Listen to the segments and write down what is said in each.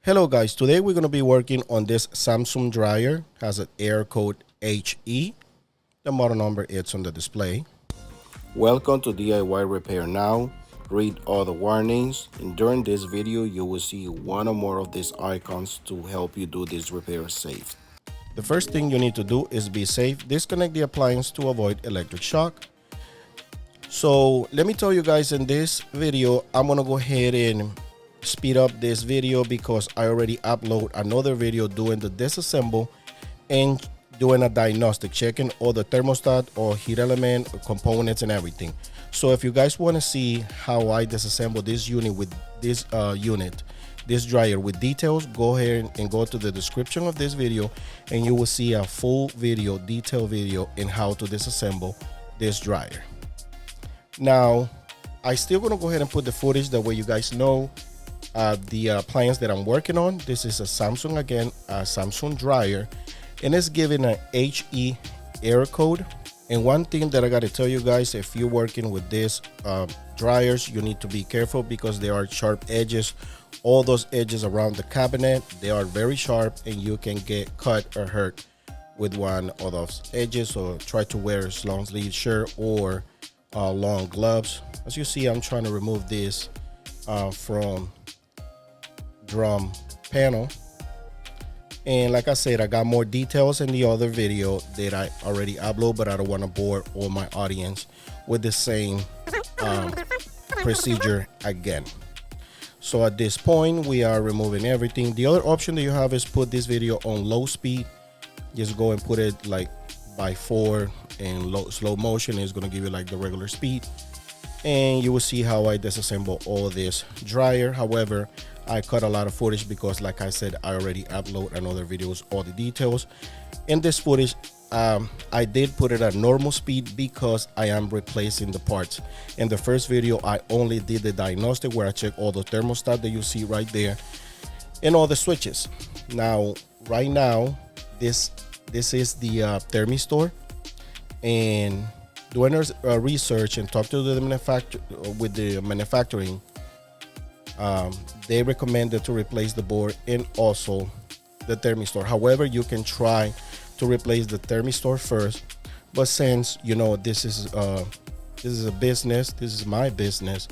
Hello guys, today we're going to be working on this Samsung dryer. Has an error code HE. The model number is on the display. Welcome to DIY Repair Now. Read all the warnings, and during this video you will see one or more of these icons to help you do this repair safe. The first thing you need to do is be safe. Disconnect the appliance to avoid electric shock. So let me tell you guys, in this video I'm going to go ahead and speed up this video because I already upload another video doing the disassemble and doing a diagnostic, checking all the thermostat or heat element components and everything. So if you guys want to see how I disassemble this unit with this this dryer with details, go ahead and go to the description of this video and you will see a full video, detailed video in how to disassemble this dryer. Now I still gonna go ahead and put the footage, that way you guys know the appliance that I'm working on. This is a Samsung, again, a Samsung dryer, and it's giving an HE error code. And one thing that I got to tell you guys, if you're working with these dryers, you need to be careful because there are sharp edges. All those edges around the cabinet, they are very sharp and you can get cut or hurt with one of those edges. So try to wear a long sleeve shirt or long gloves. As you see, I'm trying to remove this from drum panel, and like I said, I got more details in the other video that I already upload, but I don't want to bore all my audience with the same procedure again. So at this point we are removing everything. The other option that you have is put this video on low speed. Just go and put it like by 4 and slow motion is going to give you like the regular speed, and you will see how I disassemble all this dryer. However, I cut a lot of footage because, like I said, I already upload another videos, all the details. In this footage, I did put it at normal speed because I am replacing the parts. In the first video, I only did the diagnostic where I check all the thermostat that you see right there and all the switches. Now, right now, this is the Thermistor, and doing research and talk to the manufacturing, they recommended to replace the board and also the Thermistor. However, you can try to replace the Thermistor first, but since you know this is a business, this is my business,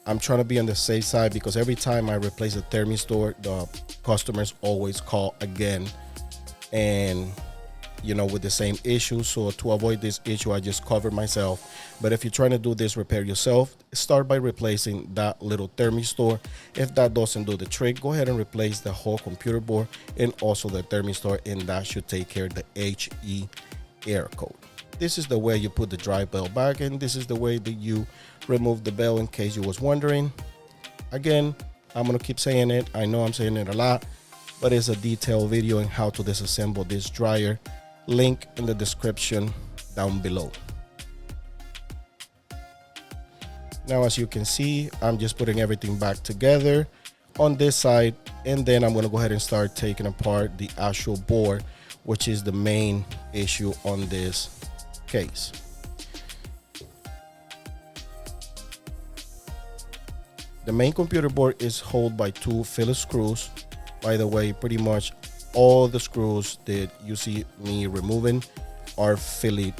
I'm trying to be on the safe side because every time I replace the Thermistor, the customers always call again, and you know, with the same issue. So to avoid this issue, I just cover myself. But if you're trying to do this repair yourself, start by replacing that little Thermistor. If that doesn't do the trick, go ahead and replace the whole computer board and also the Thermistor, and that should take care of the HE error code. This is the way you put the dry bell back, and this is the way that you remove the bell, in case you was wondering. Again, I'm gonna keep saying it. I know I'm saying it a lot, but it's a detailed video on how to disassemble this dryer. Link in the description down below. Now, as you can see, I'm just putting everything back together on this side, and then I'm going to go ahead and start taking apart the actual board, which is the main issue on this case. The main computer board is held by 2 Phillips screws. By the way, pretty much all the screws that you see me removing are Phillips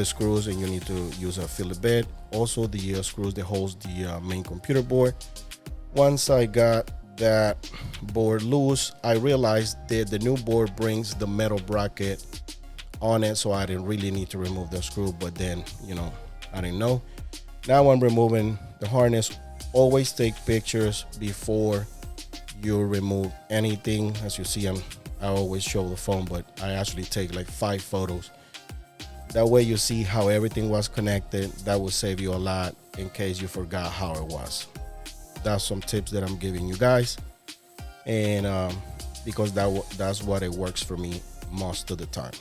screws, and you need to use a Phillips bed. Also, the screws that holds the main computer board. Once I got that board loose, I realized that the new board brings the metal bracket on it, so I didn't really need to remove the screw, but then, you know, I didn't know. Now I'm removing the harness. Always take pictures before you remove anything. As you see, I always show the phone, but I actually take like 5 photos. That way you see how everything was connected. That will save you a lot in case you forgot how it was. That's some tips that I'm giving you guys, and because that's what it works for me most of the time.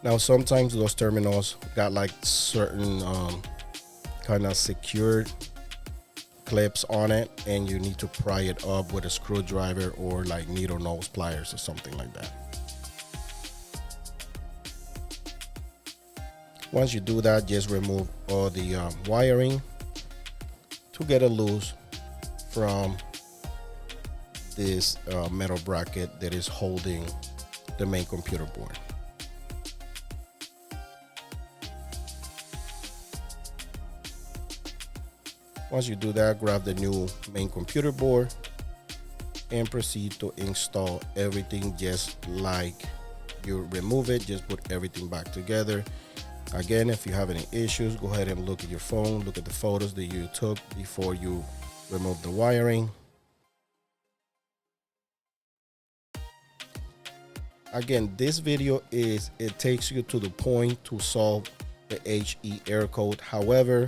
Now, sometimes those terminals got like certain kind of secured clips on it, and you need to pry it up with a screwdriver or like needle nose pliers or something like that. Once you do that, just remove all the wiring to get it loose from this metal bracket that is holding the main computer board. Once you do that, grab the new main computer board and proceed to install everything just like you remove it. Just put everything back together. Again, if you have any issues, go ahead and look at your phone, look at the photos that you took before you remove the wiring. Again, this video it takes you to the point to solve the HE error code. However,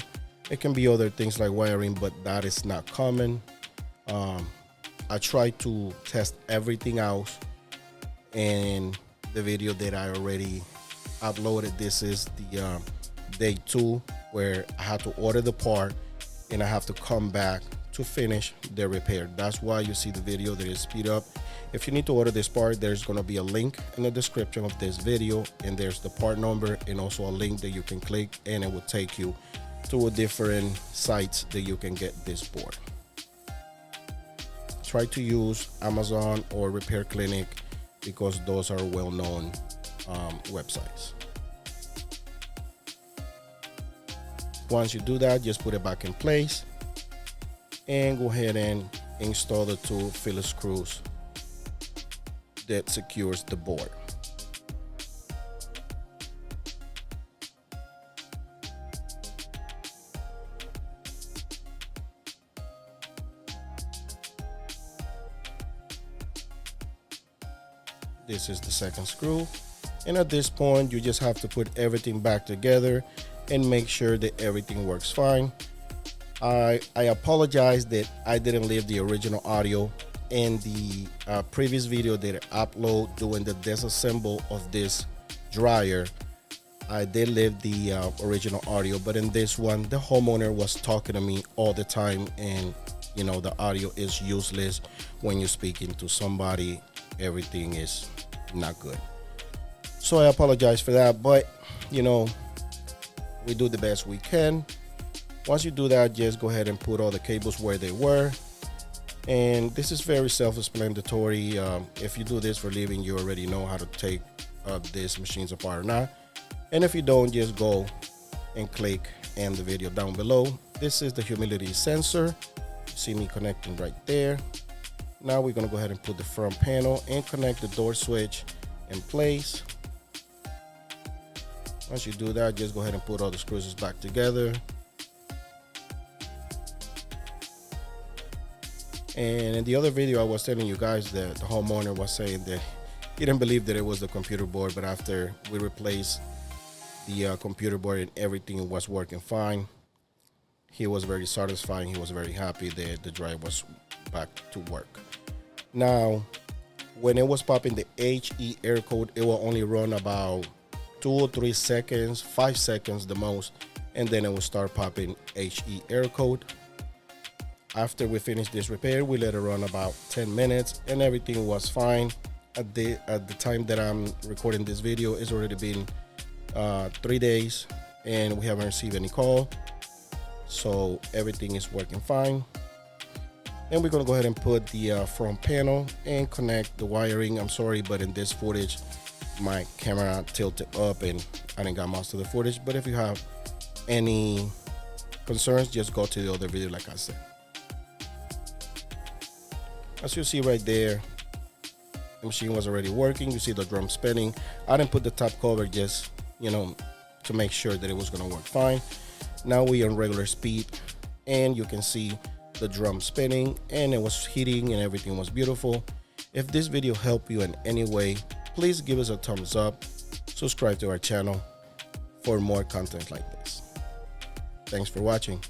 it can be other things like wiring, but that is not common. I tried to test everything out in the video that I already uploaded. This is the day 2 where I had to order the part and I have to come back to finish the repair. That's why you see the video that is speed up. If you need to order this part, there's going to be a link in the description of this video, and there's the part number and also a link that you can click, and it will take you to a different sites that you can get this board. Try to use Amazon or Repair Clinic because those are well-known websites. Once you do that, just put it back in place and go ahead and install the 2 Phillips screws that secures the board. This is the second screw, and at this point you just have to put everything back together and make sure that everything works fine. I apologize that I didn't leave the original audio in the previous video that I upload doing the disassemble of this dryer. I did leave the original audio, but in this one the homeowner was talking to me all the time, and you know the audio is useless when you're speaking to somebody. Everything is not good, so I apologize for that, but you know, we do the best we can. Once you do that, just go ahead and put all the cables where they were, and this is very self-explanatory. If you do this for a living, you already know how to take these machines apart or not, and if you don't, just go and click in the video down below. This is the humidity sensor. You see me connecting right there. Now we're going to go ahead and put the front panel and connect the door switch in place. Once you do that, just go ahead and put all the screws back together. And in the other video, I was telling you guys that the homeowner was saying that he didn't believe that it was the computer board, but after we replaced the computer board and everything was working fine, he was very satisfied. He was very happy that the dryer was back to work. Now, when it was popping the HE error code, it will only run about 2 or 3 seconds, 5 seconds the most, and then it will start popping HE error code. After we finished this repair, we let it run about 10 minutes and everything was fine. At the time that I'm recording this video, it's already been 3 days and we haven't received any call, so everything is working fine. And we're gonna go ahead and put the front panel and connect the wiring. I'm sorry, but in this footage my camera tilted up and I didn't got most of the footage, but if you have any concerns, just go to the other video like I said. As you see right there, the machine was already working. You see the drum spinning. I didn't put the top cover just, you know, to make sure that it was gonna work fine. Now we on regular speed and you can see the drum spinning and it was heating and everything was beautiful. If this video helped you in any way, please give us a thumbs up, subscribe to our channel for more content like this. Thanks for watching.